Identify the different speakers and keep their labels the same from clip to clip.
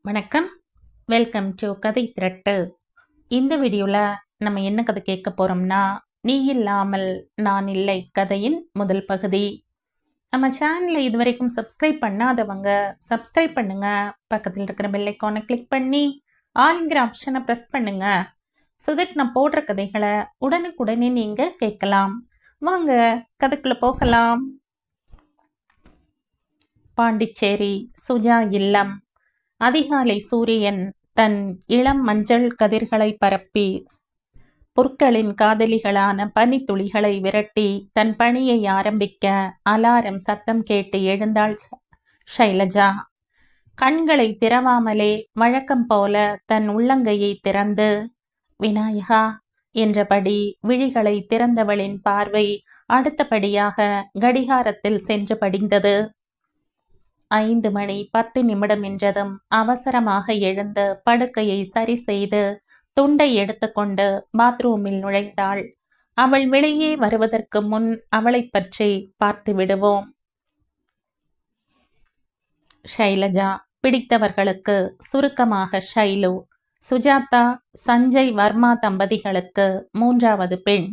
Speaker 1: வணக்கம். Welcome to கதை திரட்டு. இந்த வீடியோவில் நம்ம என்ன கதை கேட்க போகிறோம்னா, நீ இல்லாமல் நான் இல்லை கதையின் முதல் பகுதி. நம்ம சேனலை இதுவரைக்கும் சப்ஸ்கிரைப் பண்ணாதவங்க சப்ஸ்கிரைப் பண்ணுங்க. பக்கத்தில் இருக்கிற பெல் ஐக்கானை கிளிக் பண்ணி ஆல்ங்கிற ஆப்ஷனை ப்ரெஸ் பண்ணுங்க. ஸோ தட் நான் போடுற கதைகளை உடனுக்குடனே நீங்கள் கேட்கலாம். வாங்க கதைக்குள்ளே போகலாம். பாண்டிச்சேரி சுஜா இல்லம். அதிகாலை சூரியன் தன் இளம் மஞ்சள் கதிர்களை பரப்பி புற்களின் காதலிகளான பனித்துளிகளை விரட்டி தன் பணியை ஆரம்பிக்க அலாரம் சத்தம் கேட்டு எழுந்தாள் ஷைலஜா. கண்களை திறவாமலே வழக்கம் போல தன் உள்ளங்கையை திறந்து விநாயகா என்றபடி விழிகளை திறந்தவளின் பார்வை அடுத்தபடியாக கடிகாரத்தில் சென்று படிந்தது. 5 மணி 10 நிமிடம் என்றதும் அவசரமாக எழுந்து படுக்கையை சரி செய்து துண்டை எடுத்துக்கொண்டு பாத்ரூமில் நுழைந்தாள். அவள் வெளியே வருவதற்கு முன் அவளை பற்றி பார்த்து விடுவோம். ஷைலஜா பிடித்தவர்களுக்கு சுருக்கமாக ஷைலு. சுஜாதா சஞ்சய் வர்மா தம்பதிகளுக்கு 3வது பெண்.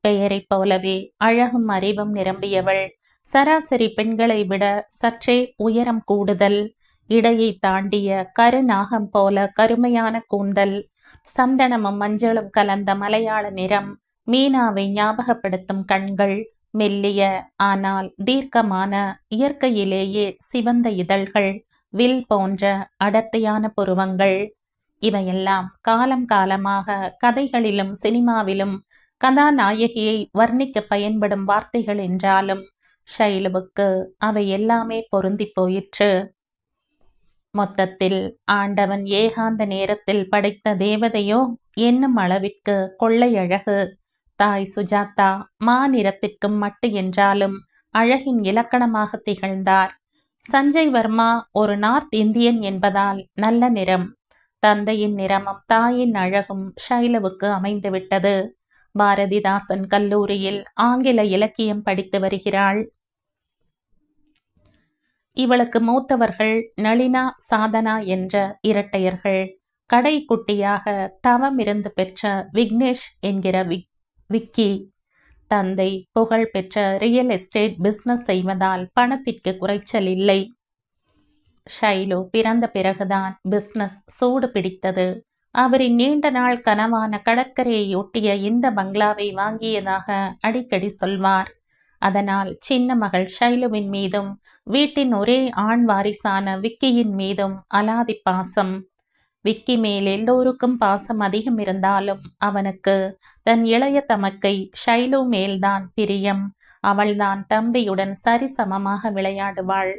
Speaker 1: பெயரைப் போலவே அழகும் அறிவும் நிரம்பியவள். சராசரி பெண்களை விட சற்றே உயரம் கூடுதல், இடையை தாண்டிய கருநாகம் போல கருமையான கூந்தல், சந்தனமும் மஞ்சளும் கலந்த மலையாள நிறம், மீனாவை ஞாபகப்படுத்தும் கண்கள், மெல்லிய ஆனால் தீர்க்கமான இயற்கையிலேயே சிவந்த இதழ்கள், வில் போன்ற அடர்த்தியான புருவங்கள். இவையெல்லாம் காலம் காலமாக கதைகளிலும் சினிமாவிலும் கதாநாயகியை வர்ணிக்க பயன்படும் வார்த்தைகள் என்றாலும் ஷைலுவுக்கு அவை எல்லாமே பொருந்தி போயிற்று. மொத்தத்தில் ஆண்டவன் ஏகாந்த நேரத்தில் படைத்த தேவதையோ என்னும் அளவிற்கு கொள்ளையழகு. தாய் சுஜாதா மாநிறத்திற்கும் மட்டு என்றாலும் அழகின் இலக்கணமாக திகழ்ந்தார். சஞ்சய் வர்மா ஒரு நார்த் இந்தியன் என்பதால் நல்ல நிறம். தந்தையின் நிறமும் தாயின் அழகும் ஷைலுவுக்கு அமைந்துவிட்டது. பாரதிதாசன் கல்லூரியில் ஆங்கில இலக்கியம் படித்து வருகிறாள். இவளுக்கு மூத்தவர்கள் நளினா சாதனா என்ற இரட்டையர்கள். கடைக்குட்டியாக தவம் இருந்து பெற்ற விக்னேஷ் என்கிற விக்கி. தந்தை புகழ் பெற்ற ரியல் எஸ்டேட் பிசினஸ் செய்வதால் பணத்திற்கு குறைச்சல் இல்லை. ஷைலு பிறந்த பிறகுதான் பிசினஸ் சூடு பிடித்தது. அவரின் நீண்ட நாள் கனவான கடற்கரையை ஒட்டிய இந்த பங்களாவை வாங்கியதாக அடிக்கடி சொல்வார். அதனால் சின்ன மகள் ஷைலுவின் மீதும் வீட்டின் ஒரே ஆண் வாரிசான விக்கியின் மீதும் அலாதி பாசம். விக்கி மேல் எல்லோருக்கும் பாசம் அதிகம் இருந்தாலும் அவனுக்கு தன் இளைய தமக்கை ஷைலு மேல்தான் பிரியம். அவள்தான் தம்பியுடன் சரிசமமாக விளையாடுவாள்.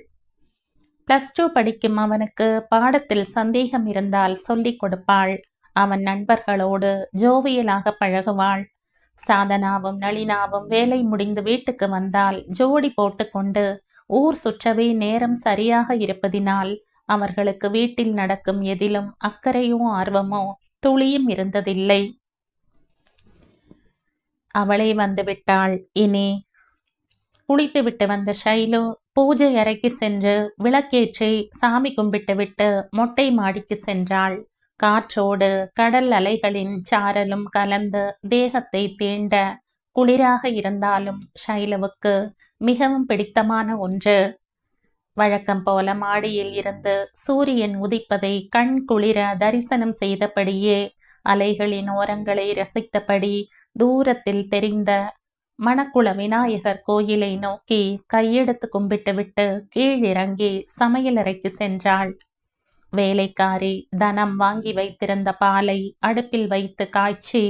Speaker 1: +2 படிக்கும் அவனுக்கு பாடத்தில் சந்தேகம் இருந்தால் சொல்லிக் கொடுப்பாள். அவன் நண்பர்களோடு ஜோவியலாக பழகுவாள். சாதனாவும் நளினாவும் வேலை முடிந்து வீட்டுக்கு வந்தால் ஜோடி போட்டுக்கொண்டு ஊர் சுற்றவே நேரம் சரியாக இருப்பதினால் அவர்களுக்கு வீட்டில் நடக்கும் எதிலும் அக்கறையோ ஆர்வமோ துளியும் இருந்ததில்லை. அவளே வந்துவிட்டாள். இனி குளித்துவிட்டு வந்த ஷைலு பூஜை அறைக்கு சென்று விளக்கேற்றி சாமி கும்பிட்டுவிட்டு மொட்டை மாடிக்கு சென்றாள். காற்றோடு கடல் அலைகளின் சாரலும் கலந்து தேகத்தை தீண்ட குளிராக இருந்தாலும் ஷைலுவுக்கு மிகவும் பிடித்தமான ஒன்று. வழக்கம் போல மாடியில் இருந்து சூரியன் உதிப்பதை கண் குளிர தரிசனம் செய்தபடியே அலைகளின் ஓரங்களை ரசித்தபடி தூரத்தில் தெரிந்த மணக்குள விநாயகர் கோயிலை நோக்கி கையெடுத்து கும்பிட்டுவிட்டு கீழிறங்கி சமையலறைக்கு சென்றாள். வேலைக்காரி தனம் வாங்கி வைத்திருந்த பாலை அடுப்பில் வைத்து காய்ச்சி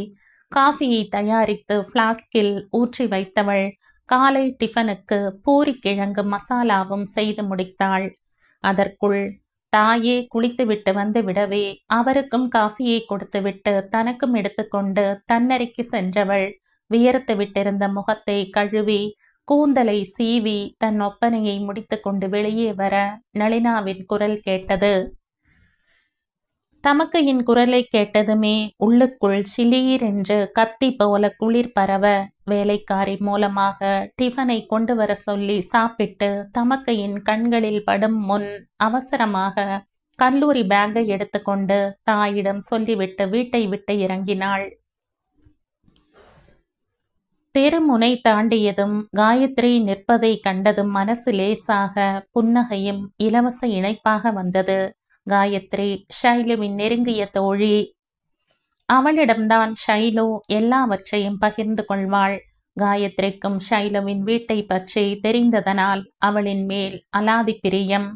Speaker 1: காஃபியை தயாரித்து ஃப்ளாஸ்கில் ஊற்றி வைத்தவள் காலை டிஃபனுக்கு பூரிக்கிழங்கு மசாலாவும் செய்து முடித்தாள். அதற்குள் தாயே குளித்துவிட்டு வந்து விடவே அவருக்கும் காஃபியை கொடுத்துவிட்டு தனக்கும் எடுத்துக்கொண்டு தன்னறைக்கு சென்றவள் வியர்த்து விட்டிருந்த முகத்தை கழுவி கூந்தலை சீவி தன் ஒப்பனையை முடித்து கொண்டு வெளியே வர நளினாவின் குரல் கேட்டது. தமக்கையின் குரலை கேட்டதுமே உள்ளுக்குள் சிலீர் என்று கத்தி போல குளிர் பரவ வேலைக்காரி மூலமாக டிஃபனை கொண்டு வர சொல்லி சாப்பிட்டு தமக்கையின் கண்களில் படும் முன் அவசரமாக கல்லூரி பேக்கை எடுத்துக்கொண்டு தாயிடம் சொல்லிவிட்டு வீட்டை விட்டு இறங்கினாள். தெருமுனை தாண்டியதும் காயத்ரி நிற்பதை கண்டதும் மனசு லேசாக புன்னகையும் இலவச இணைப்பாக வந்தது. காயத்ரி ஷைலுவின் நெருங்கிய தோழி. அவளிடம்தான் ஷைலு எல்லாவற்றையும் பகிர்ந்து கொள்வாள். காயத்ரிக்கும் ஷைலுவின் வீட்டை பற்றி தெரிந்ததனால் அவளின் மேல் அலாதி பிரியம்.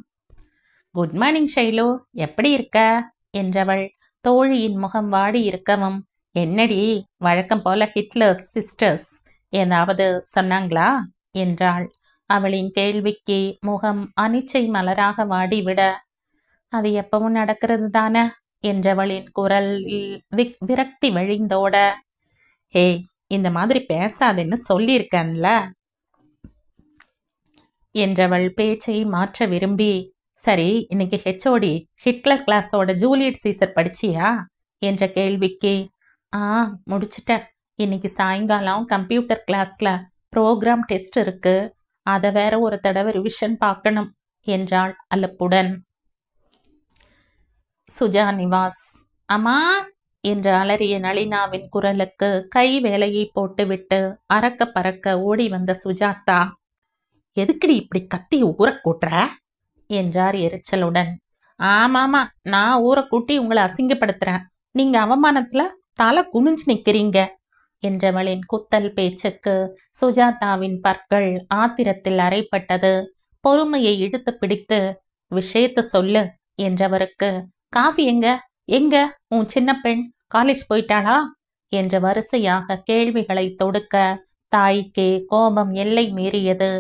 Speaker 1: குட் மார்னிங் ஷைலு, எப்படி இருக்க என்றவள் தோழியின் முகம் வாடி இருக்கவும், என்னடி வழக்கம் போல ஹிட்லர்ஸ் சிஸ்டர்ஸ் ஏதாவது சொன்னாங்களா என்றாள். அவளின் கேள்விக்கு முகம் அனிச்சை மலராக வாடிவிட, அது எப்பவும் நடக்கிறது தானே என்றவளின் குரலில் விரக்தி வழிந்தோட, ஹே இந்த மாதிரி பேசாதேன்னு சொல்லியிருக்கேன்ல என்றவள் பேச்சை மாற்ற விரும்பி, சரி இன்னைக்கு ஹெச்ஓடி ஹிட்லர் கிளாஸோட ஜூலியட் சீசர் படிச்சியா என்ற கேள்விக்கு, முடிச்சிட்டேன். இன்னைக்கு சாயங்காலம் கம்ப்யூட்டர் கிளாஸ்ல ப்ரோக்ராம் டெஸ்ட் இருக்கு, அதை வேற ஒரு தடவை ரிவிஷன் பார்க்கணும் என்றாள் அலுப்புடன். சுஜா நிவாஸ். அம்மா என்று அலறிய நளினாவின் குரலுக்கு கை வேலையை போட்டுவிட்டு அறக்க பறக்க ஓடி வந்த சுஜாதா, எதுக்குடி இப்படி கத்தி ஊற கூட்டுற என்றார் எரிச்சலுடன். ஆமாமா, நான் ஊரை கூட்டி உங்களை அசிங்கப்படுத்துறேன், நீங்க அவமானத்துல தலை குனிஞ்சு நிக்கிறீங்க என்றவளின் குத்தல் பேச்சுக்கு சுஜாதாவின் பற்கள் ஆத்திரத்தில் அறைப்பட்டது. பொறுமையை இழுத்து பிடித்து, விஷயத்த சொல்லு என்றவருக்கு, காஃபி எங்க எங்க உன் சின்ன பெண் காலேஜ் போயிட்டாளா என்ற வரிசையாக கேள்விகளை தொடுக்க தாய்க்கே கோபம் எல்லை மீறியது.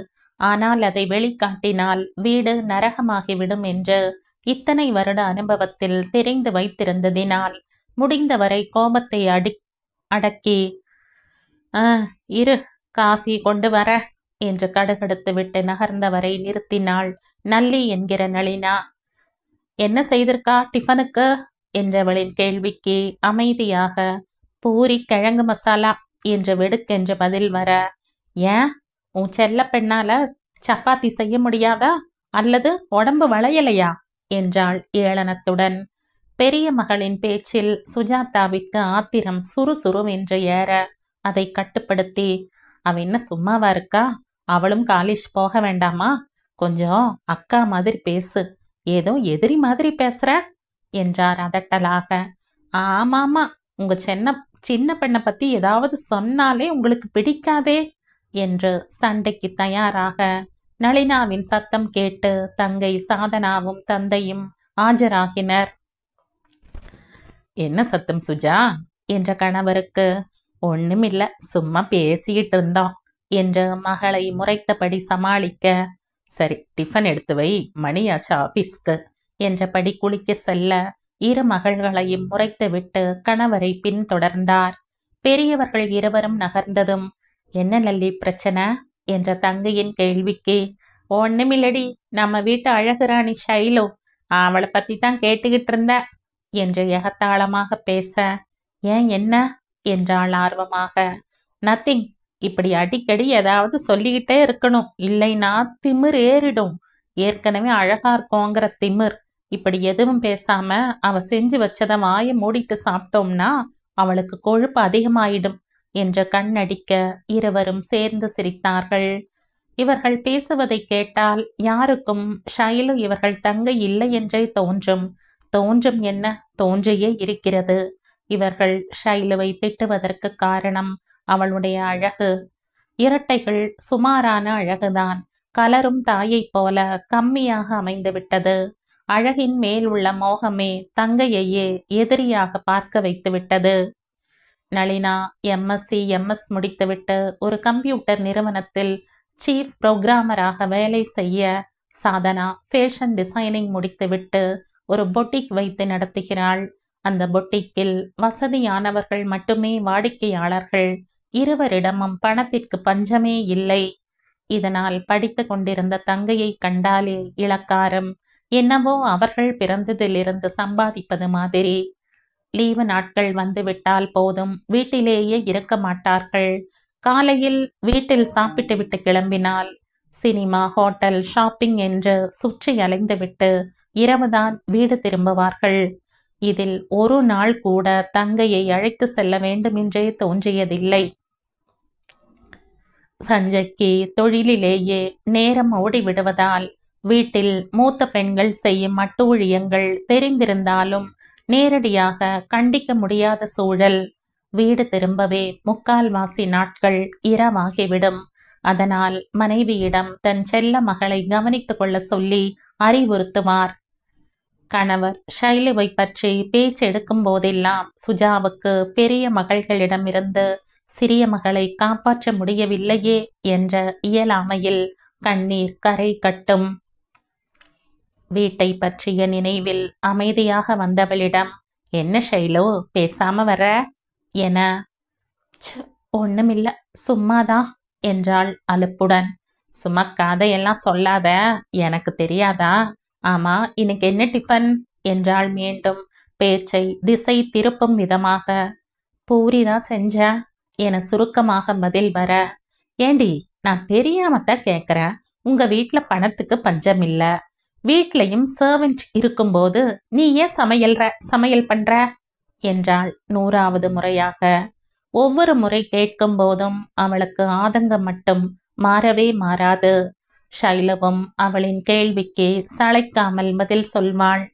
Speaker 1: ஆனால் அதை வெளிக்காட்டினால் வீடு நரகமாகிவிடும் என்று இத்தனை வருட அனுபவத்தில் தெரிந்து வைத்திருந்ததினால் முடிந்தவரை கோபத்தை அடக்கி, இரு காஃபி கொண்டு வர என்று கடுகடுத்து விட்டு நகர்ந்தவரை நிறுத்தினாள் நல்லி என்கிற நளினா. என்ன செய்திருக்கா டிஃபனுக்கு என்றவளின் கேள்விக்கு அமைதியாக, பூரி கிழங்கு மசாலா என்று வெடுக்கென்று பதில் வர, ஏன் உன் செல்ல பெண்ணால சப்பாத்தி செய்ய முடியாதா அல்லது உடம்பு வளையலையா என்றாள் ஏளனத்துடன். பெரிய மகளின் பேச்சில் சுஜாதாவிற்கு ஆத்திரம் சுறுசுறுவென்று ஏற அதை கட்டுப்படுத்தி, அவ என்ன சும்மாவா இருக்கா, அவளும் காலேஜ் போக வேண்டாமா, கொஞ்சம் அக்கா மாதிரி பேசு, ஏதோ எதிரி மாதிரி பேசுற என்றார் அதட்டலாக. ஆமாமா, உங்க சின்ன பெண்ணை பத்தி ஏதாவது சொன்னாலே உங்களுக்கு பிடிக்காதே என்று சண்டைக்கு தயாராக நளினாவின் சத்தம் கேட்டு தங்கை சாதனாவும் தந்தையும் ஆஜராகினர். என்ன சத்தம் சுஜா என்ற கணவருக்கு, ஒண்ணுமில்ல சும்மா பேசிக்கிட்டு இருந்தோம் என்று மகளை முறைத்தபடி சமாளிக்க, சரி டிஃபன் எடுத்து வை, மணியாச்சு ஆபீஸ்க்கு என்றபடி குளிக்க செல்ல இரு மகள்களையும் முறைத்துவிட்டு கணவரை பின்தொடர்ந்தார். பெரியவர்கள் இருவரும் நகர்ந்ததும், என்ன நல்லி பிரச்சனை என்ற தங்கையின் கேள்விக்கு, ஒண்ணுமில்லடி, நம்ம வீட்டு அழகுராணி ஷைலு, அவளை பத்தி தான் கேட்டுக்கிட்டு இருந்த என்று எகத்தாளமாக பேச, ஏன் என்ன என்றாள் ஆர்வமாக. நத்திங், இப்படி அடிக்கடி ஏதாவது சொல்லிக்கிட்டே இருக்கணும், இல்லைன்னா திமிர் ஏறிடும். ஏற்கனவே அழகா இருக்கோங்கிற திமிர். இப்படி எதுவும் பேசாம அவ செஞ்சு வச்சத வாயை மூடிட்டு சாப்பிட்டோம்னா அவளுக்கு கொழுப்பு அதிகமாயிடும் என்று கண்ணடிக்க இருவரும் சேர்ந்து சிரித்தார்கள். இவர்கள் பேசுவதை கேட்டால் யாருக்கும் ஷைலு இவர்கள் தங்கை இல்லை என்றே தோன்றும் என்ன, தோன்றியே இருக்கிறது. இவர்கள் ஷைலுவை திட்டுவதற்கு காரணம் அவளுடைய அழகு. இரட்டைகள் சுமாரான அழகுதான், கலரும் தாயைப் போல கம்மியாக அமைந்து விட்டது. அழகின் மேல் உள்ள மோகமே தங்கையையே எதிரியாக பார்க்க வைத்து விட்டது. நளினா எம்எஸ் முடித்துவிட்டு ஒரு கம்ப்யூட்டர் நிறுவனத்தில் சீஃப் புரோகிராமராக வேலை செய்ய, சாதனா ஃபேஷன் டிசைனிங் முடித்துவிட்டு ஒரு பொட்டிக் வைத்து நடத்துகிறாள். அந்த பொட்டிக்கில் வசதியானவர்கள் மட்டுமே வாடிக்கையாளர்கள். இருவரிடமும் பணத்திற்கு பஞ்சமே இல்லை. இதனால் படித்து கொண்டிருந்த தங்கையை கண்டாலே இளக்காரம், என்னவோ அவர்கள் பிறந்ததிலிருந்து சம்பாதிப்பது மாதிரி. லீவு நாட்கள் வந்துவிட்டால் போதும், வீட்டிலேயே இருக்க மாட்டார்கள். காலையில் வீட்டில் சாப்பிட்டு விட்டு கிளம்பினால் சினிமா, ஹோட்டல், ஷாப்பிங் என்று சுற்றி அலைந்துவிட்டு இரவுதான் வீடு திரும்புவார்கள். இதில் ஒரு நாள் கூட தங்கையை அழைத்து செல்ல வேண்டுமென்றே தோன்றியதில்லை. சஞ்சய்க்கு தொழிலிலேயே நேரம் ஓடிவிடுவதால் வீட்டில் மூத்த பெண்கள் செய்யும் அட்டூழியங்கள் தெரிந்திருந்தாலும் நேரடியாக கண்டிக்க முடியாத சூழல். வீடு திரும்பவே முக்கால்வாசி நாட்கள் இரவாகிவிடும். அதனால் மனைவியிடம் தன் செல்ல மகளை கவனித்துக் கொள்ள சொல்லி அறிவுறுத்துவார். கணவர் ஷைலுவை பற்றி பேச்செடுக்கும் போதெல்லாம் சுஜாவுக்கு பெரிய மகள்களிடமிருந்து சிறிய மகளை காப்பாற்ற முடியவில்லையே என்ற இயலாமையில் கண்ணீர் கரை கட்டும். வீட்டை பற்றிய நினைவில் அமைதியாக வந்தவளிடம், என்ன ஷைலு பேசாம வர என, ஒண்ணுமில்ல சும்மாதான் என்றாள் அலுப்புடன். சும்மா கதையெல்லாம் சொல்லாத, எனக்கு தெரியாதா? ஆமா, இன்னைக்கு என்ன டிஃபன் என்றாள் மீண்டும் பேச்சை திசை திருப்பும் விதமாக. பூரிதான் செஞ்சேன் என சுருக்கமாக பதில் வர, ஏண்டி நான் தெரியாமத்தான் கேட்கிறேன். உங்க வீட்டுல பணத்துக்கு பஞ்சம் இல்ல, வீட்லையும் சர்வெண்ட் இருக்கும்போது நீ ஏன் சமையல் பண்ற என்றாள் 100வது முறையாக. ஒவ்வொரு முறை கேட்கும் போதும் அவளுக்கு ஆதங்கம் மட்டும் மாறவே மாறாது. ஷைலவும் அவளின் கேள்விக்கு சளைக்காமல் பதில் சொல்வாள்.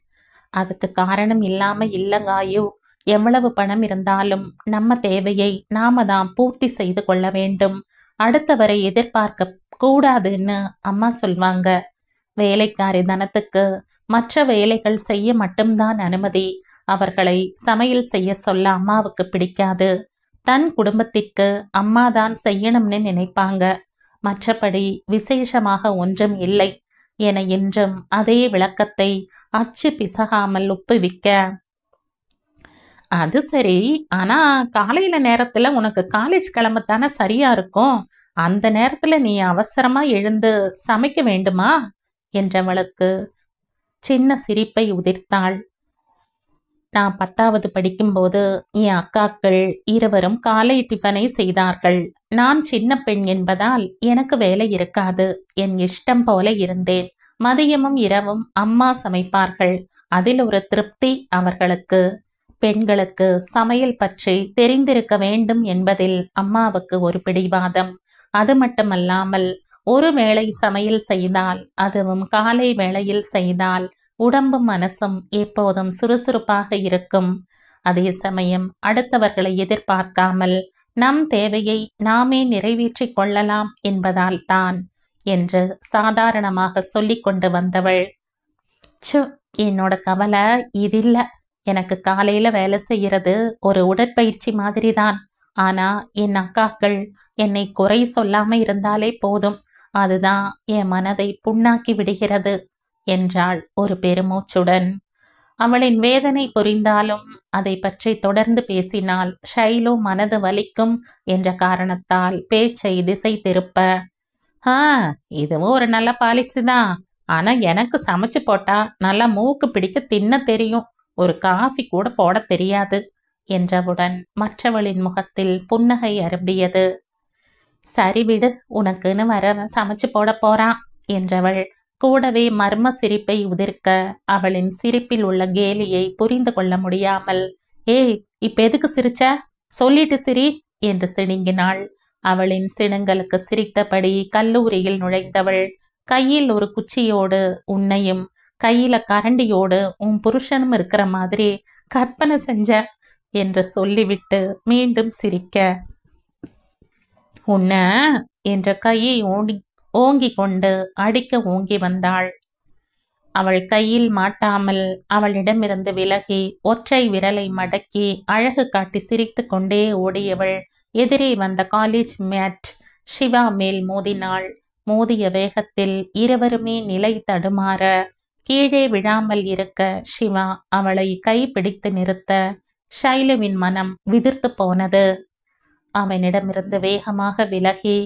Speaker 1: அதுக்கு காரணம் இல்லாம இல்லங்காயு. எவ்வளவு பணம் இருந்தாலும் நம்ம தேவையை நாம தான் பூர்த்தி செய்து கொள்ள வேண்டும். அடுத்தவரை எதிர்பார்க்க கூடாதுன்னு அம்மா சொல்வாங்க. வேலைக்காரி தனத்துக்கு மற்ற வேலைகள் செய்ய மட்டும்தான் அனுமதி. அவர்களை சமையல் செய்ய சொல்ல அம்மாவுக்கு பிடிக்காது. தன் குடும்பத்திற்கு அம்மாதான் செய்யணும்னு நினைப்பாங்க. மற்றபடி விசேஷமாக ஒன்றும் இல்லை என என்றும் அதே விளக்கத்தை அச்சு பிசகாமல் ஒப்புவிக்க, அது சரி, ஆனா காலையில நேரத்துல உனக்கு காலேஜ் கிளம்பத்தானே சரியா இருக்கும். அந்த நேரத்துல நீ அவசரமா எழுந்து சமைக்க வேண்டுமா என்றவளுக்கு சின்ன சிரிப்பை உதிர்த்தாள். நான் 10வது படிக்கும்போது என் அக்காக்கள் இருவரும் காலை டிஃபனை செய்தார்கள். நான் சின்ன பெண் என்பதால் எனக்கு வேலை இருக்காது. என் இஷ்டம் போல இருந்தேன். மதியமும் இரவும் அம்மா சமைப்பார்கள். அதில் ஒரு திருப்தி அவர்களுக்கு. பெண்களுக்கு சமையல் பற்றி தெரிந்திருக்க வேண்டும் என்பதில் அம்மாவுக்கு ஒரு பிடிவாதம். அது மட்டுமல்லாமல் ஒரு வேளை சமையல் செய்தால், அதுவும் காலை வேளையில் செய்தால் உடம்பும் மனசும் எப்போதும் சுறுசுறுப்பாக இருக்கும். அதே சமயம் அடுத்தவர்களை எதிர்பார்க்காமல் நம் தேவையை நாமே நிறைவேற்றிக் கொள்ளலாம் என்பதால் தான் என்று சாதாரணமாக சொல்லிக் கொண்டு வந்தவள். என்னோட கவலை இதில்ல. எனக்கு காலையில வேலை செய்யறது ஒரு உடற்பயிற்சி மாதிரி தான். ஆனா என் அக்காக்கள் என்னை குறை சொல்லாம இருந்தாலே போதும். அதுதான் என் மனதை புண்ணாக்கி விடுகிறது என்றாள் ஒரு பெருமூச்சுடன். அவளின் வேதனை புரிந்தாலும் அதை பற்றி தொடர்ந்து பேசினால் ஷைலு மனது வலிக்கும் என்ற காரணத்தால் பேச்சை திசை திருப்ப, இதுவும் ஒரு நல்ல பாலிசி தான். ஆனா எனக்கு சமைச்சு போட்டா நல்லா மூக்கு பிடிக்க தின்ன தெரியும். ஒரு காஃபி கூட போட தெரியாது என்றவுடன் மற்றவளின் முகத்தில் புன்னகை அரும்பியது. சரி விடு, உனக்குன்னு வரவன் சமைச்சு போட போறான் என்றவள் கூடவே மர்ம சிரிப்பை உதிர்க்க அவளின் சிரிப்பில் உள்ள கேலியை புரிந்து கொள்ள முடியாமல், ஏய் இப்ப எதுக்கு சிரிச்ச? சொல்லிட்டு சிரி என்று சிணுங்கினாள். அவளின் சிணுங்களுக்கு சிரித்தபடி கல்லூரியில் நுழைந்தவள் கையில் ஒரு குச்சியோடு உன்னையும் கையில கரண்டியோடு உன் புருஷனும் இருக்கிற மாதிரி கற்பனை செஞ்ச என்று சொல்லிவிட்டு மீண்டும் சிரிக்க, உன்ன என்ற கையை ஓங்கி கொண்டு அடிக்க ஓங்கி வந்தாள். அவள் கையில் மாட்டாமல் அவளிடமிருந்து விலகி ஒற்றை விரலை மடக்கி அழகு காட்டி சிரித்து கொண்டே ஓடியவள் எதிரே வந்த காலேஜ் மேட் சிவா மேல் மோதினாள். மோதிய வேகத்தில் இருவருமே நிலை தடுமாற கீழே விழாமல் இருக்க சிவா அவளை கை பிடித்து நிறுத்த ஷைலுவின் மனம் விதிர்த்து போனது. அவனிடமிருந்து வேகமாக விலகி,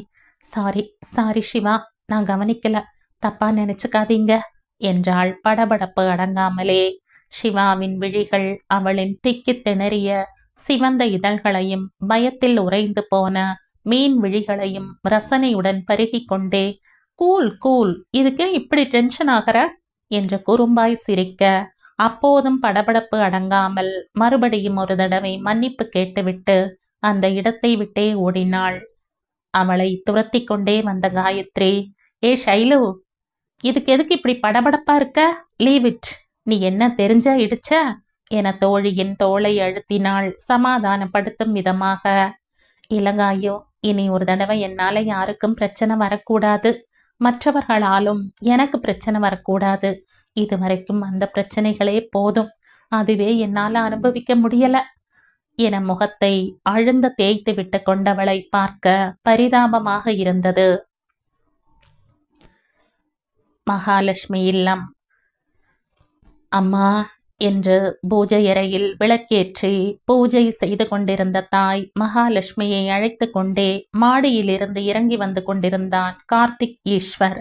Speaker 1: சாரி சிவா, நான் கவனிக்கல, தப்பா நினைச்சுக்காதீங்க என்றாள் படபடப்பு அடங்காமலே. சிவாவின் விழிகள் அவளின் திக்கி திணறிய சிவந்த இதழ்களையும் பயத்தில் உறைந்து போன மீன் விழிகளையும் ரசனையுடன் பருகி கொண்டே, கூல் கூல், இதுக்கே இப்படி டென்ஷன் ஆகிற என்று குறும்பாய் சிரிக்க, அப்போதும் படபடப்பு அடங்காமல் மறுபடியும் ஒரு தடவை மன்னிப்பு கேட்டுவிட்டு அந்த இடத்தை விட்டே ஓடினாள். அவளை துரத்தி கொண்டே வந்த காயத்ரி, ஏ ஷைலு, இதுக்கு எதுக்கு இப்படி படபடப்பா இருக்க? Leave it. நீ என்ன தெரிஞ்சா இடிச்ச என தோழியின் தோளை அழுத்தினாள் சமாதானப்படுத்தும் விதமாக. இலங்காயோ, இனி ஒரு தடவை என்னால யாருக்கும் பிரச்சனை வரக்கூடாது, மற்றவர்களாலும் எனக்கு பிரச்சனை வரக்கூடாது. இதுவரைக்கும் அந்த பிரச்சனைகளே போதும், அதுவே என்னால அனுபவிக்க முடியல என முகத்தை அழுந்த தேய்த்து விட்டு கொண்டவளை பார்க்க பரிதாபமாக இருந்தது. மகாலட்சுமி இல்லம். அம்மா என்று பூஜை அறையில் விளக்கேற்றி பூஜை செய்து கொண்டிருந்த தாய் மகாலட்சுமியை அழைத்து கொண்டே மாடியிலிருந்து இறங்கி வந்து கொண்டிருந்தான் கார்த்திக் ஈஸ்வர்.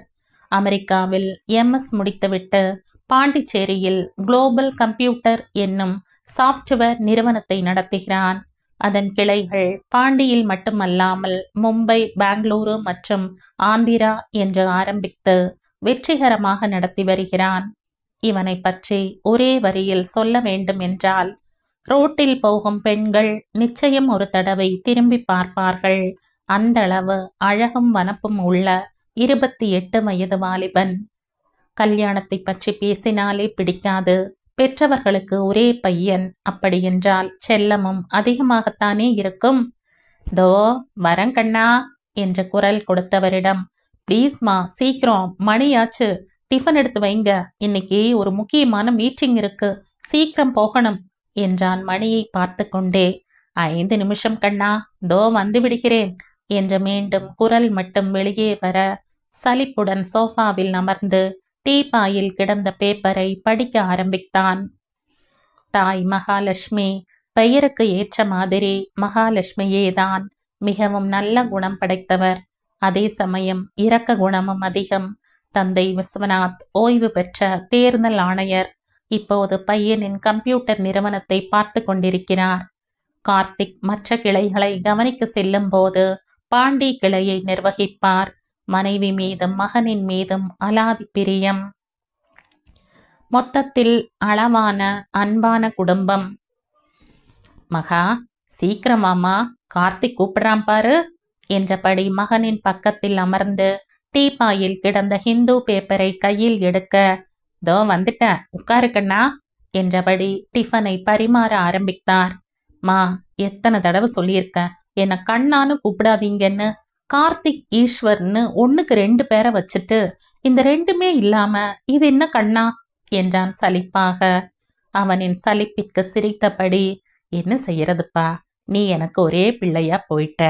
Speaker 1: அமெரிக்காவில் MS முடித்துவிட்டு பாண்டிச்சேரியில் குளோபல் கம்ப்யூட்டர் என்னும் சாப்ட்வேர் நிறுவனத்தை நடத்துகிறான். அதன் கிளைகள் பாண்டியில் மட்டுமல்லாமல் மும்பை, பெங்களூரு மற்றும் ஆந்திரா என்று ஆரம்பித்து வெற்றிகரமாக நடத்தி வருகிறான். இவனை பற்றி ஒரே வரியில் சொல்ல வேண்டும் என்றால், ரோட்டில் போகும் பெண்கள் நிச்சயம் ஒரு தடவை திரும்பி பார்ப்பார்கள். அந்த அளவு அழகும் வனப்பும் உள்ள 28 வயது வாலிபன். கல்யாணத்தை பற்றி பேசினாலே பிடிக்காது. பெற்றவர்களுக்கு ஒரே பையன், அப்படி என்றால் செல்லமும் அதிகமாகத்தானே இருக்கும். தோ வரன் கண்ணா என்ற குரல் கொடுத்தவரிடம், ப்ளீஸ்மா சீக்கிரம், மணியாச்சு, டிஃபன் எடுத்து வைங்க, இன்னைக்கு ஒரு முக்கியமான மீட்டிங் இருக்கு, சீக்கிரம் போகணும் என்றான் மணியை பார்த்து கொண்டே. 5 நிமிஷம் கண்ணா, தோ வந்து விடுகிறேன் என்று மீண்டும் குரல் மட்டும் வெளியே வர சலிப்புடன் சோஃபாவில் அமர்ந்து டீபாயில் கிடந்த பேப்பரை படிக்க ஆரம்பித்தான். தாய் மகாலட்சுமி பெயருக்கு ஏற்ற மாதிரி மகாலட்சுமியேதான். மிகவும் நல்ல குணம் படைத்தவர். அதே சமயம் இரக்க குணமும் அதிகம். தந்தை விஸ்வநாத் ஓய்வு பெற்ற தேர்தல் ஆணையர். இப்போது பையனின் கம்ப்யூட்டர் நிறுவனத்தை பார்த்து கொண்டிருக்கிறார். கார்த்திக் மற்ற கிளைகளை கவனிக்க செல்லும் போது பாண்டி கிளையை நிர்வகிப்பார். மனைவி மீதும் மகனின் மீதும் அலாதி பிரியம். மொத்தத்தில் அளவான அன்பான குடும்பம். மகா, சீக்கிரமாமா, கார்த்திக் கூப்பிடுறான் பாரு என்றபடி மகனின் பக்கத்தில் அமர்ந்து டீபாயில் கிடந்த ஹிந்து பேப்பரை கையில் எடுக்க, தோ வந்துட்டேன், உட்காருக்கண்ணா என்றபடி டிஃபனை பரிமாற ஆரம்பித்தார். மா, எத்தனை தடவை சொல்லியிருக்க, என்னை கண்ணான்னு கூப்பிடாதீங்கன்னு. கார்த்திக் ஈஸ்வர்னு 1க்கு 2 பேரை வச்சுட்டு இந்த 2மே இல்லாம இது என்ன கண்ணா என்றான் சலிப்பாக. அவனின் சலிப்பிற்கு சிரித்தபடி, என்ன செய்யறதுப்பா, நீ எனக்கு ஒரே பிள்ளையா போயிட்ட,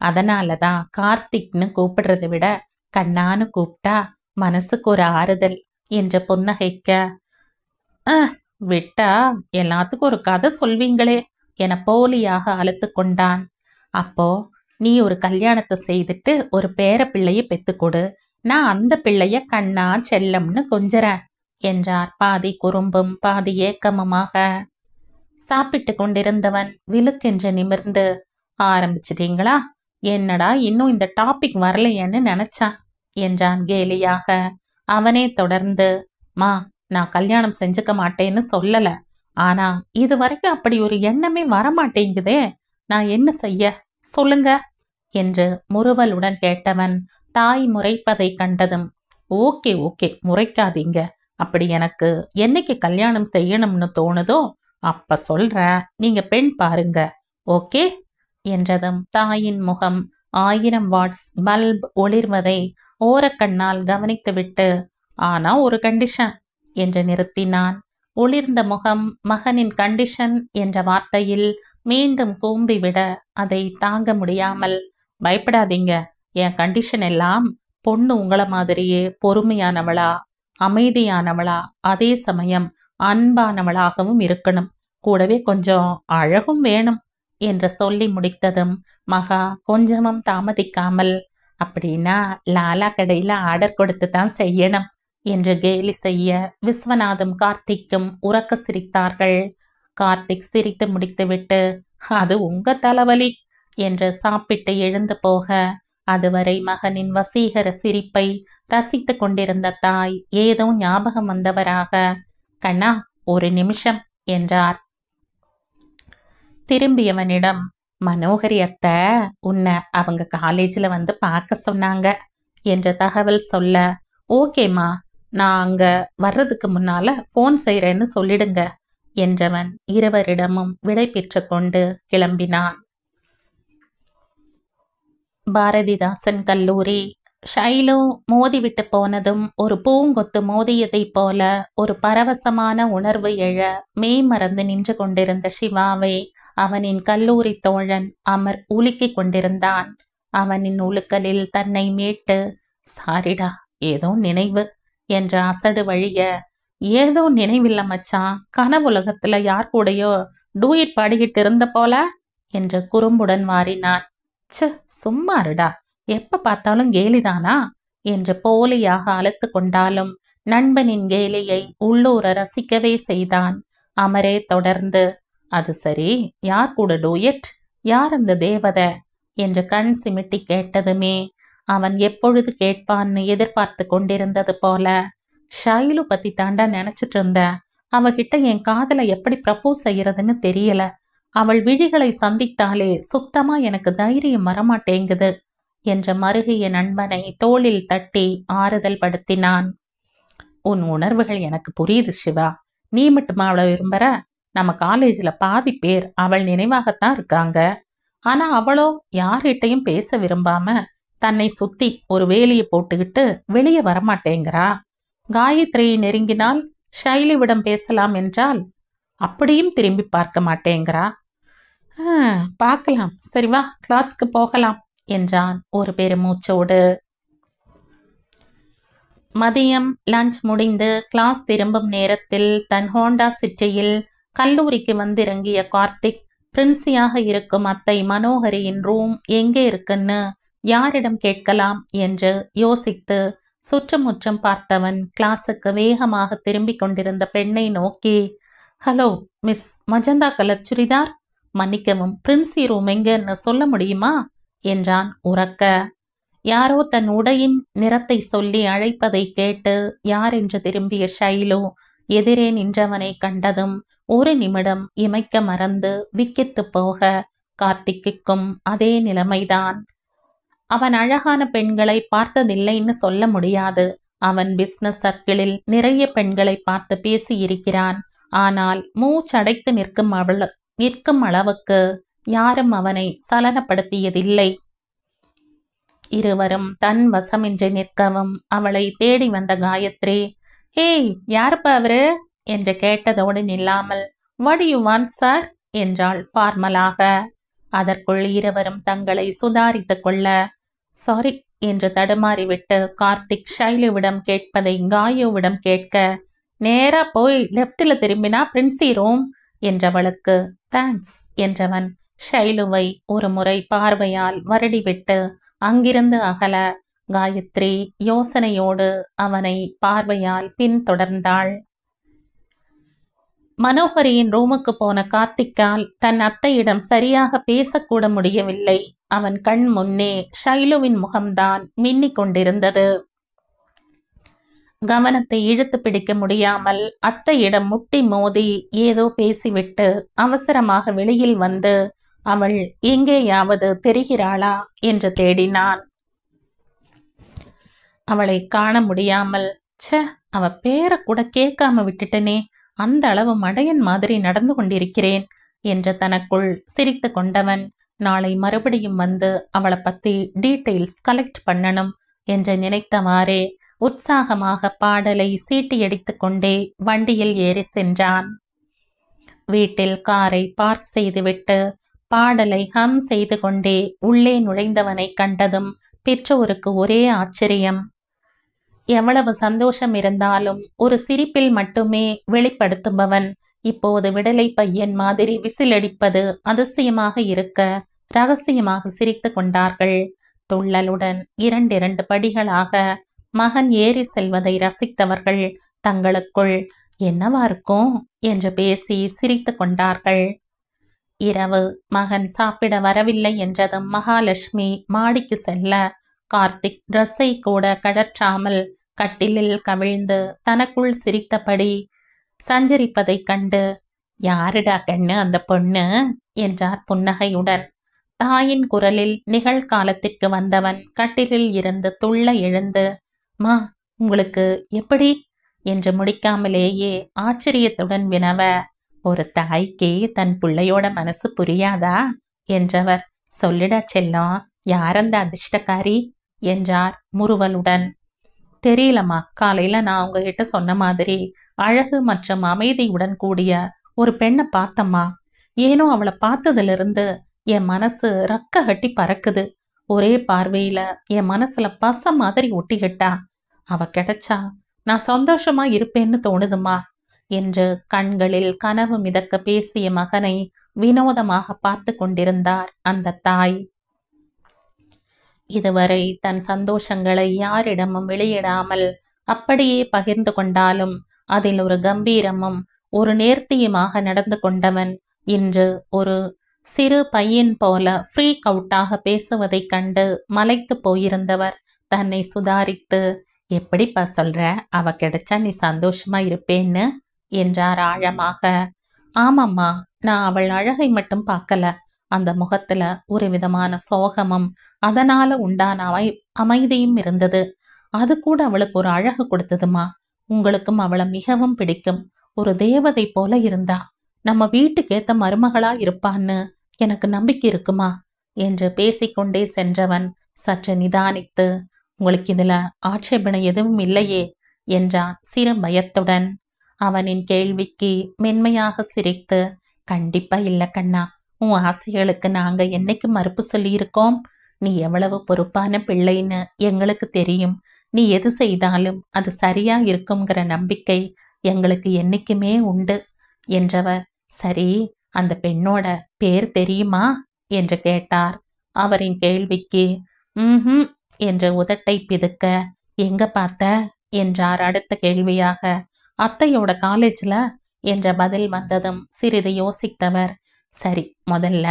Speaker 1: அதனாலதான் கார்த்திக்னு கூப்பிடுறதை விட கண்ணான்னு கூப்பிட்டா மனசுக்கு ஒரு ஆறுதல் என்று புன்னகைக்க, விட்டா எல்லாத்துக்கும் ஒரு கதை சொல்வீங்களே என போலியாக அழுத்து கொண்டான். அப்போ நீ ஒரு கல்யாணத்தை செய்துட்டு ஒரு பேர பிள்ளைய பெத்துக்கொடு, நான் அந்த பிள்ளைய கண்ணா செல்லம்னு கொஞ்சறேன் என்றார் பாதி குறும்பும் பாதி ஏக்கமுமாக. சாப்பிட்டு கொண்டிருந்தவன் விழுக்கென்று நிமிர்ந்து, ஆரம்பிச்சிட்டீங்களா, என்னடா இன்னும் இந்த டாபிக் வரலையேன்னு நினைச்சான் என்றான் கேலியாக. அவனே தொடர்ந்து, மா, நான் கல்யாணம் செஞ்சுக்க மாட்டேன்னு சொல்லல, ஆனா இது வரைக்கும் அப்படி ஒரு எண்ணமே வரமாட்டேங்குதே, நான் என்ன செய்ய சொல்லுங்க என்று முறுவலுடன் கேட்டவன் தாய் முறைப்பதை கண்டதும், ஓகே ஓகே, முறைக்காதீங்க, அப்படி எனக்கு என்னைக்கு கல்யாணம் செய்யணும்னு தோணுதோ அப்ப சொல்றேன், நீங்க பெண் பாருங்க, ஓகே என்றதும் தாயின் முகம் 1000 வாட்ஸ் பல்ப் ஒளிர்வதை ஓரக்கண்ணால் கவனித்துவிட்டு, ஆனா ஒரு கண்டிஷன் என்று நிறுத்தினான். ஒளிர்ந்த முகம் மகனின் கண்டிஷன் என்ற வார்த்தையில் மீண்டும் கூம்பிவிட அதை தாங்க முடியாமல், பயப்படாதீங்க, என் கண்டிஷன் எல்லாம் பொண்ணு உங்கள மாதிரியே பொறுமையானவளா, அமைதியானவளா, அதே சமயம் அன்பானவளாகவும் இருக்கணும், கூடவே கொஞ்சம் அழகும் வேணும் என்று சொல்லி முடித்ததும் மகா கொஞ்சமும் தாமதிக்காமல், அப்படின்னா லாலா கடையில ஆர்டர் கொடுத்து தான் செய்யணும் என்று கேலி செய்ய விஸ்வநாதும் கார்த்திக்கும் உரக்க சிரித்தார்கள். கார்த்திக் சிரித்து முடித்துவிட்டு, அது உங்க தலைவலி என்று சாப்பிட்டு எழுந்து போக அதுவரை மகனின் வசீகர சிரிப்பை ரசித்து கொண்டிருந்த தாய் ஏதோ ஞாபகம் வந்தவராக, கண்ணா, ஒரு நிமிஷம் என்றார். திரும்பியவனிடம், மனோகரி அத்தை உன்னை அவங்க காலேஜில் வந்து பார்க்க சொன்னாங்க என்ற தகவல் சொல்ல, ஓகேம்மா, நான் அங்க வர்றதுக்கு முன்னால போன் செய்யறேன்னு சொல்லிடுங்க என்றவன் இருவரிடமும் விடை பெற்று கொண்டு கிளம்பினான். பாரதிதாசன் கல்லூரி. ஷைலு மோதிவிட்டு போனதும் ஒரு பூங்கொத்து மோதியதை போல ஒரு பரவசமான உணர்வு எழ மெய் மறந்து நின்று கொண்டிருந்த சிவாவை அவனின் கல்லூரி தோழன் அமர் உலுக்கிக் கொண்டிருந்தான். அவனின் உலுக்கலில் தன்னை மீட்டு, சாரிடா, ஏதோ நினைவு என்ற அசடு வழிய, ஏதோ நினைவில்ல மச்சான், கனவுலகத்துல யார் கூடயோ டூயிட் பாடிக்கிட்டு இருந்த போல என்று குறும்புடன் வாரினான். சும்மாருடா, எப்ப பார்த்தாலும் கேலிதானா என்று போலியாக அழுத்து கொண்டாலும் நண்பனின் கேலியை உள்ளூர ரசிக்கவே செய்தான். அமரே தொடர்ந்து, அது சரி, யார் கூட டூயட், யார் அந்த தேவதை என்று கண் சிமிட்டி கேட்டதுமே அவன் எப்பொழுது கேட்பான்னு எதிர்பார்த்து கொண்டிருந்தது போல, ஷைலு பத்தி தாண்டா நினைச்சிட்டு இருந்த, அவகிட்ட என் காதலை எப்படி ப்ரப்போஸ் செய்யறதுன்னு தெரியல, அவள் விழிகளை சந்தித்தாலே சுத்தமா எனக்கு தைரியம் வரமாட்டேங்குது என்ற மருகிய நண்பனை தோளில் தட்டி ஆறுதல் படுத்தினான். உன் உணர்வுகள் எனக்கு புரியுது சிவா, நீ மட்டுமா அவளை விரும்புற? நம்ம காலேஜ்ல பாதி பேர் அவள் நினைவாகத்தான் இருக்காங்க. ஆனா அவளோ யார்கிட்டையும் பேச விரும்பாம தன்னை சுத்தி ஒரு வேலியை போட்டுக்கிட்டு வெளியே வரமாட்டேங்கிறா. காயத்ரியை நெருங்கினால் ஷைலுவிடம் பேசலாம் என்றால் அப்படியும் திரும்பி பார்க்க மாட்டேங்கிறா. பார்க்கலாம், சரி வா, கிளாஸ்க்கு போகலாம் என்றான் ஒரு பெருமூச்சோடு. மதியம் லஞ்ச் முடிந்து கிளாஸ் திரும்பும் நேரத்தில் தன் ஹோண்டா சிட்டியில் கல்லூரிக்கு வந்திறங்கிய கார்த்திக் பிரின்சியாக இருக்கும் அத்தை மனோகரியின் ரூம் எங்கே இருக்குன்னு யாரிடம் கேட்கலாம் என்று யோசித்து சுற்றுமுற்றும் பார்த்தவன் கிளாஸுக்கு வேகமாக திரும்பிக் கொண்டிருந்த பெண்ணை நோக்கி, hello miss magenta colour churidar, மன்னிக்கவும், பிரின்சி ரூம் எங்கன்னு சொல்ல முடியுமா என்றான் உரக்க. யாரோ தன் உடையின் நிறத்தை சொல்லி அழைப்பதை கேட்டு யார் என்று திரும்பிய ஷைலு எதிரே நின்றவனை கண்டதும் ஒரு நிமிடம் இமைக்க மறந்து விக்கித்து போக, கார்த்திக்குக்கும் அதே நிலைமைதான். அவன் அழகான பெண்களை பார்த்ததில்லைன்னு சொல்ல முடியாது. அவன் பிசினஸ் சர்க்கிளில் நிறைய பெண்களை பார்த்து பேசி இருக்கிறான். ஆனால் மூச்சடைத்து நிற்கும் அளவுக்கு யாரும் அவனை சலனப்படுத்தியதில்லை. இருவரும் தன் வசமின்றி நிற்கவும் அவளை தேடி வந்த காயத்ரி, ஏய், யாருப்பா அவரு என்று கேட்டதோடு நில்லாமல், வாட் யூ வாண்ட் சார் என்றாள் ஃபார்மலாக. அதற்குள் இருவரும் தங்களை சுதாரித்து கொள்ள, சாரி என்று தடுமாறிவிட்டு கார்த்திக் ஷைலுவிடம் கேட்பதை காயுவிடம் கேட்க, நேரா போய் லெப்டில் திரும்பினா பிரின்சி ரூம் என்றவளுக்கு தேங்க்ஸ் என்றவன் ஷைலுவை ஒரு முறை பார்வையால் வருடிவிட்டு அங்கிருந்து அகல, காயத்ரி யோசனையோடு அவனை பார்வையால் பின்தொடர்ந்தாள். மனோகரியின் ரூமுக்கு போன கார்த்திக்கால் தன் அத்தையிடம் சரியாக பேசக்கூட முடியவில்லை. அவன் கண் முன்னே ஷைலுவின் முகம்தான் மின்னிக் கொண்டிருந்தது. கவனத்தை இழுத்து பிடிக்க முடியாமல் அத்தையிடம் முட்டி மோதி ஏதோ பேசிவிட்டு அவசரமாக வெளியில் வந்து அவள் எங்கேயாவது தெரிகிறாளா என்று தேடினான். அவளை காண முடியாமல், அவ பேரை கூட கேட்காம விட்டுட்டனே, அந்த அளவு மடையன் மாதிரி நடந்து கொண்டிருக்கிறேன் என்று தனக்குள் சிரித்து கொண்டவன், நாளை மறுபடியும் வந்து அவளை பத்தி டீட்டெயில்ஸ் கலெக்ட் பண்ணணும் என்று நினைத்தவாறே உற்சாகமாக பாடலை சீட்டியடித்து கொண்டே வண்டியில் ஏறி சென்றான். வீட்டில் காரை பார்க் செய்துவிட்டு பாடலை ஹம் செய்து கொண்டே உள்ளே நுழைந்தவனை கண்டதும் பெற்றோருக்கு ஒரே ஆச்சரியம். எவ்வளவு சந்தோஷம் இருந்தாலும் ஒரு சிரிப்பில் மட்டுமே வெளிப்படுத்துபவன் இப்போது விடலை பையன் மாதிரி விசிலடிப்பது அதிசயமாக இருக்க ரகசியமாக சிரித்து கொண்டார்கள். துள்ளலுடன் இரண்டிரண்டு படிகளாக மகன் ஏறி செல்வதை ரசித்தவர்கள் தங்களுக்குள் என்னவா இருக்கும் என்று பேசி சிரித்து கொண்டார்கள். இரவு மகன் சாப்பிட வரவில்லை என்றதும் மகாலட்சுமி மாடிக்கு செல்ல கார்த்திக் ட்ரெஸ்ஸை கூட கழற்றாமல் கட்டிலில் கவிழ்ந்து தனக்குள் சிரித்தபடி சஞ்சரிப்பதைக் கண்டு, யாருடா கண்ணு அந்த பொண்ணு என்றார் புன்னகையுடன். தாயின் குரலில் நிகழ்காலத்திற்கு வந்தவன் கட்டிலில் இருந்து துள்ள எழுந்து, மா உங்களுக்கு எப்படி என்று முடிக்காமலேயே ஆச்சரியத்துடன் வினவ, ஒரு தாய்க்கு தன் பிள்ளையோட மனசு புரியாதா என்றவர், சொல்லிடா செல்லம், யாரந்த அதிர்ஷ்டக்காரி என்றார் முறுவலுடன். தெரியலம்மா, காலையில நான் உங்ககிட்ட சொன்ன மாதிரி அழகு மற்றும் அமைதியுடன் கூடிய ஒரு பெண்ணை பார்த்தம்மா. ஏனோ அவளை பார்த்ததிலிருந்து என் மனசு ரக்க கட்டி பறக்குது. ஒரே பார்வையில என் மனசுல பச மாதிரி ஒட்டிக்கிட்டா. அவ கிடைச்சா நான் சந்தோஷமா இருப்பேன்னு தோணுதுமா என்று கண்களில் கனவு மிதக்க பேசிய மகனை வினோதமாக பார்த்து கொண்டிருந்தார் அந்த தாய். இதுவரை தன் சந்தோஷங்களை யாரிடமும் வெளியிடாமல் அப்படியே பகிர்ந்து கொண்டாலும் அதில் ஒரு கம்பீரமும் ஒரு நேர்த்தியுமாக நடந்து கொண்டவன் இன்று ஒரு சிறு பையன் போல ஃப்ரீக் அவுட்டாக பேசுவதைக் கண்டு மலைத்து போயிருந்தவர் தன்னை சுதாரித்து, எப்படிப்பா சொல்ற, அவ கிடைச்சா நீ சந்தோஷமா இருப்பேன்னு என்றார் ஆழமாக. ஆமாம்மா, நான் அவள் அழகை மட்டும் பார்க்கல, அந்த முகத்துல ஒரு விதமான சோகமும் அதனால உண்டான அமைதியும் இருந்தது. அது கூட அவளுக்கு ஒரு அழகு கொடுத்ததுமா. உங்களுக்கும் அவளை மிகவும் பிடிக்கும். ஒரு தேவதை போல இருந்தா. நம்ம வீட்டுக்கேத்த மருமகளா இருப்பான்னு எனக்கு நம்பிக்கை இருக்குமா என்று பேசிக்கொண்டே சென்றவன் சற்று நிதானித்து, உங்களுக்கு இதுல ஆட்சேபனை எதுவும் இல்லையே என்றான் சிறு பயத்துடன். அவனின் கேள்விக்கு மென்மையாக சிரித்து, கண்டிப்பா இல்ல கண்ணா, உன் ஆசைகளுக்கு நாங்க என்னைக்கு மறுப்பு சொல்லியிருக்கோம்? நீ எவ்வளவு பொறுப்பான பிள்ளைன்னு எங்களுக்கு தெரியும். நீ எது செய்தாலும் அது சரியா இருக்குங்கிற நம்பிக்கை எங்களுக்கு என்னைக்குமே உண்டு என்றவர், சரி அந்த பெண்ணோட பேர் தெரியுமா என்று கேட்டார். அவரின் கேள்விக்கு என்று உதட்டை பிதுக்க, எங்க பார்த்த என்றார் அடுத்த கேள்வியாக. அத்தையோட காலேஜ்ல என்ற பதில் வந்ததும் சிறிது யோசித்தவர், சரி முதல்ல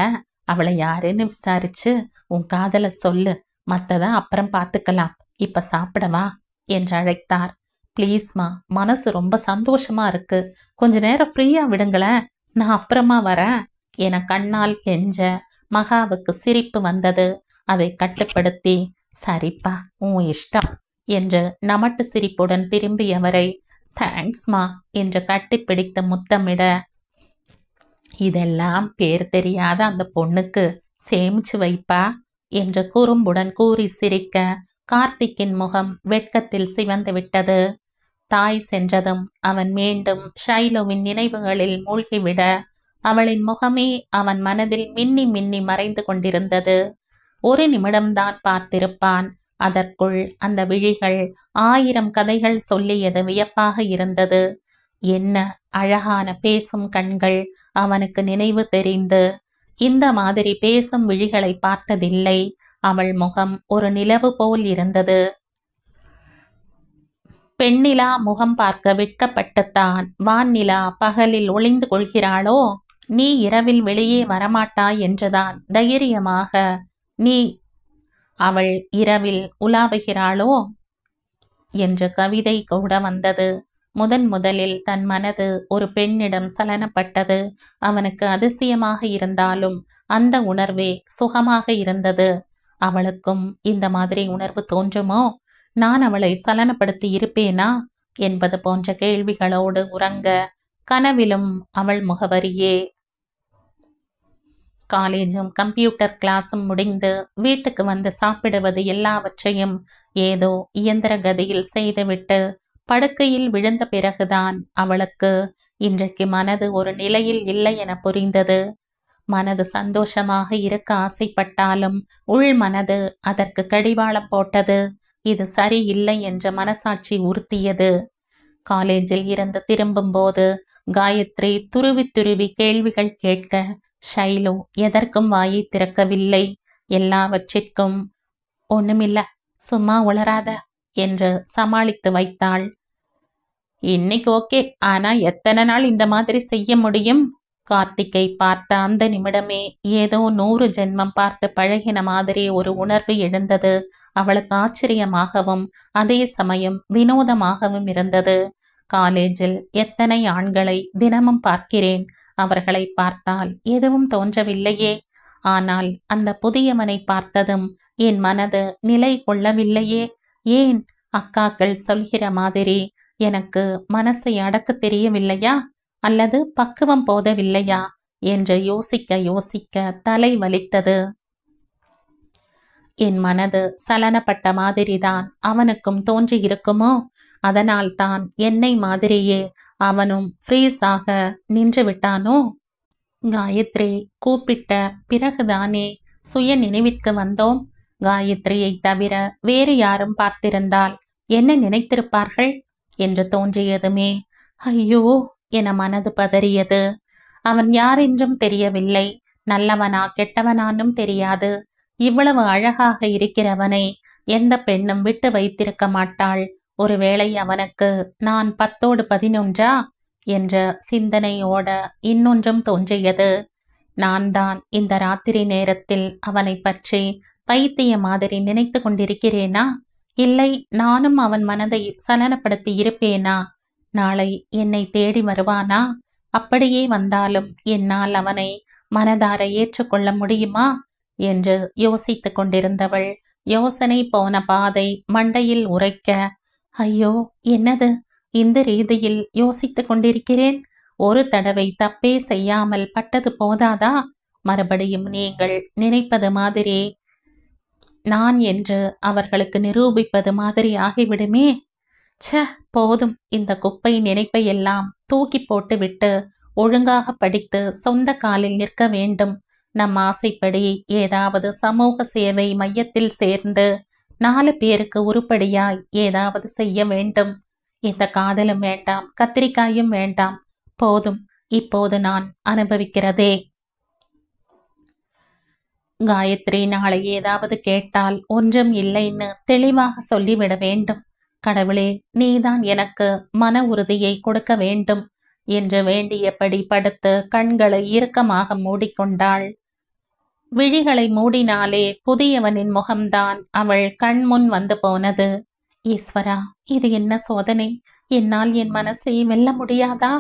Speaker 1: அவளை யாருன்னு விசாரிச்சு உன் காதல சொல்லு, மத்தத அப்புறம் பார்த்துக்கலாம், இப்ப சாப்பிடவா என்று அழைத்தார். ப்ளீஸ்மா, மனசு ரொம்ப சந்தோஷமா இருக்கு, கொஞ்ச நேரம் ஃப்ரீயா விடுங்களேன், நான் அப்புறமா வரேன் என கண்ணால் கெஞ்ச மகாவுக்கு சிரிப்பு வந்தது. அதை கட்டுப்படுத்தி, சரிப்பா உன் இஷ்டம் என்று நமட்டு சிரிப்புடன் திரும்பியவரை, தேங்க்ஸ்மா என்று கட்டிப்பிடித்து முத்தமிட, இதெல்லாம் பேர் தெரியாத அந்த பொண்ணுக்கு சேமிச்சு வைப்பா என்று குறும்புடன் கூறி சிரிக்க கார்த்திக்கின் முகம் வெட்கத்தில் சிவந்து விட்டது. தாய் சென்றதும் அவன் மீண்டும் ஷைலுவின் நினைவுகளில் மூழ்கிவிட அவளின் முகமே அவன் மனதில் மின்னி மின்னி மறைந்து கொண்டிருந்தது. ஒரு நிமிடம்தான் பார்த்திருப்பான். அதற்குள் அந்த விழிகள் 1000 கதைகள் சொல்லியது வியப்பாக இருந்தது. என்ன அழகான பேசும் கண்கள் அவனுக்கு நினைவு தெரிந்து, இந்த மாதிரி பேசும் விழிகளை பார்த்ததில்லை. அவள் முகம் ஒரு நிலவு போல் இருந்தது. பெண்ணிலா முகம் பார்க்க வெட்கப்பட்டுத்தான் வான்நிலா பகலில் ஒளிந்து கொள்கிறாளோ? நீ இரவில் வெளியே வரமாட்டாய் என்றுதான் தைரியமாக நீ அவள் இரவில் உலாவுகிறாளோ என்ற கவிதை கூட வந்தது. முதலில் தன் மனது ஒரு பெண்ணிடம் சலனப்பட்டது. அவனுக்கு அதிசயமாக இருந்தாலும் அந்த உணர்வே சுகமாக இருந்தது. அவளுக்கும் இந்த மாதிரி உணர்வு தோன்றுமோ? நான் அவளை சலனப்படுத்தி இருப்பேனா என்பது போன்ற கேள்விகளோடு உறங்க கனவிலும் அவள் முகவரியே. காலேஜும் கம்ப்யூட்டர் கிளாஸும் முடிந்து வீட்டுக்கு வந்து சாப்பிடுவது எல்லாவற்றையும் ஏதோ இயந்திர கதியில் செய்துவிட்டு படுக்கையில் விழுந்த பிறகுதான் அவளுக்கு இன்றைக்கு மனது ஒரு நிலையில் இல்லை என புரிந்தது. மனது சந்தோஷமாக இருக்க ஆசைப்பட்டாலும் உள் மனது அதற்கு கடிவாளம் போட்டது. இது சரியில்லை என்ற மனசாட்சி உறுத்தியது. காலேஜில் இருந்து திரும்பும் போது காயத்ரி துருவி துருவி கேள்விகள் கேட்க ஷைலு எதற்கும் வாயை திறக்கவில்லை. எல்லாவற்றிற்கும் ஒண்ணுமில்ல, சும்மா உளராத என்று சமாளித்து வைத்தாள். இன்னைக்கு ஓகே, ஆனா எத்தனை நாள் இந்த மாதிரி செய்ய முடியும்? கார்த்திக்கை பார்த்த அந்த நிமிடமே ஏதோ 100 ஜென்மம் பார்த்து பழகின மாதிரி ஒரு உணர்வு எழுந்தது. அவளுக்கு ஆச்சரியமாகவும் அதே சமயம் வினோதமாகவும் இருந்தது. காலேஜில் எத்தனை ஆண்களை தினமும் பார்க்கிறேன். அவர்களை பார்த்தால் எதுவும் தோன்றவில்லையே. ஆனால் அந்த புதியவனை பார்த்ததும் என் மனது நிலை கொள்ளவில்லையே. ஏன்? அக்காக்கள் சொல்கிற மாதிரி எனக்கு மனசை அடக்க தெரியவில்லையா? அல்லது பக்குவம் போதவில்லையா என்று யோசிக்க யோசிக்க தலை வலித்தது. என் மனது சலனப்பட்ட மாதிரிதான் அவனுக்கும் தோன்றி இருக்குமோ? அதனால் தான் என்னை மாதிரியே அவனும் ஃப்ரீஸாக நின்று விட்டானோ? காயத்ரி கூப்பிட்ட பிறகுதானே சுய நினைவிற்கு வந்தோம். காயத்ரியை தவிர வேறு யாரும் பார்த்திருந்தால் என்ன நினைத்திருப்பார்கள் என்று தோன்றியதுமே ஐயோ என மனது பதறியது. அவன் யாரென்றும் தெரியவில்லை. நல்லவனா கெட்டவனானும் தெரியாது. இவ்வளவு அழகாக இருக்கிறவனை எந்த பெண்ணும் விட்டு வைத்திருக்க மாட்டாள். ஒருவேளை அவனுக்கு நான் 10ஓடு 11ஆ என்ற சிந்தனையோட இன்னொன்றும் தோன்றியது. நான் தான் இந்த ராத்திரி நேரத்தில் அவனை பற்றி பைத்திய மாதிரி நினைத்து கொண்டிருக்கிறேனா? இல்லை நானும் அவன் மனதை சலனப்படுத்தி இருப்பேனா? நாளை என்னை தேடி வருவானா? அப்படியே வந்தாலும் என்னால் அவனை மனதார ஏற்றுக்கொள்ள முடியுமா என்று யோசித்து கொண்டிருந்தவள் யோசனை போன பாதை மண்டையில் உரைக்க, ஐயோ என்னது இந்த ரீதியில் யோசித்து கொண்டிருக்கிறேன். ஒரு தடவை தப்பே செய்யாமல் பட்டது போதாதா? மறுபடியும் நீங்கள் நினைப்பது மாதிரி நான் என்று அவர்களுக்கு நிரூபிப்பது மாதிரி ஆகிவிடுமே. ச்ச, போதும். இந்த குப்பை நினைப்பை எல்லாம் தூக்கி போட்டு விட்டு ஒழுங்காக படித்து சொந்த காலில் நிற்க வேண்டும். நம் ஆசைப்படி ஏதாவது சமூக சேவை மையத்தில் சேர்ந்து 4 பேருக்கு உருப்படியாய் ஏதாவது செய்ய வேண்டும். இந்த காதலும் வேண்டாம், கத்திரிக்காயும் வேண்டாம். போதும், இப்போது நான் அனுபவிக்கிறதே. காயத்ரி நாளை ஏதாவது கேட்டால் ஒன்றும் இல்லைன்னு தெளிவாக சொல்லிவிட வேண்டும். கடவுளே, நீதான் எனக்கு மன உறுதியை கொடுக்க வேண்டும் என்று வேண்டியபடி படுத்து கண்களை இறுக்கமாக மூடிக்கொண்டாள். விழிகளை மூடினாலே புதியவனின் முகம்தான் அவள் கண் முன் வந்து போனது. ஈஸ்வரா, இது என்ன சோதனை? என்னால் என் மனசை வெல்ல முடியாதா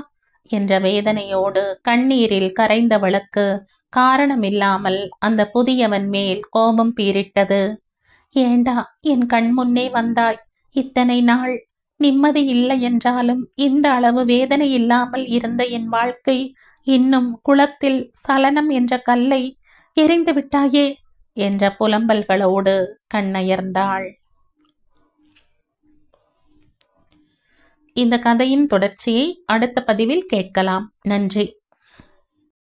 Speaker 1: என்ற வேதனையோடு கண்ணீரில் கரைந்தவளுக்கு காரணமில்லாமல் அந்த புதியவன் மேல் கோபம் பீரிட்டது. ஏண்டா என் கண் முன்னே வந்தாய்? இத்தனை நாள் நிம்மதி இல்லை என்றாலும் இந்த அளவு வேதனை இல்லாமல் இருந்த என் வாழ்க்கை இன்னும் குளத்தில் சலனம் என்ற கல்லை எறிந்து விட்டாயே என்ற புலம்பல்களோடு கண்ணயர்ந்தாள். இந்த கதையின் தொடர்ச்சியை அடுத்த பதிவில் கேட்கலாம். நன்றி.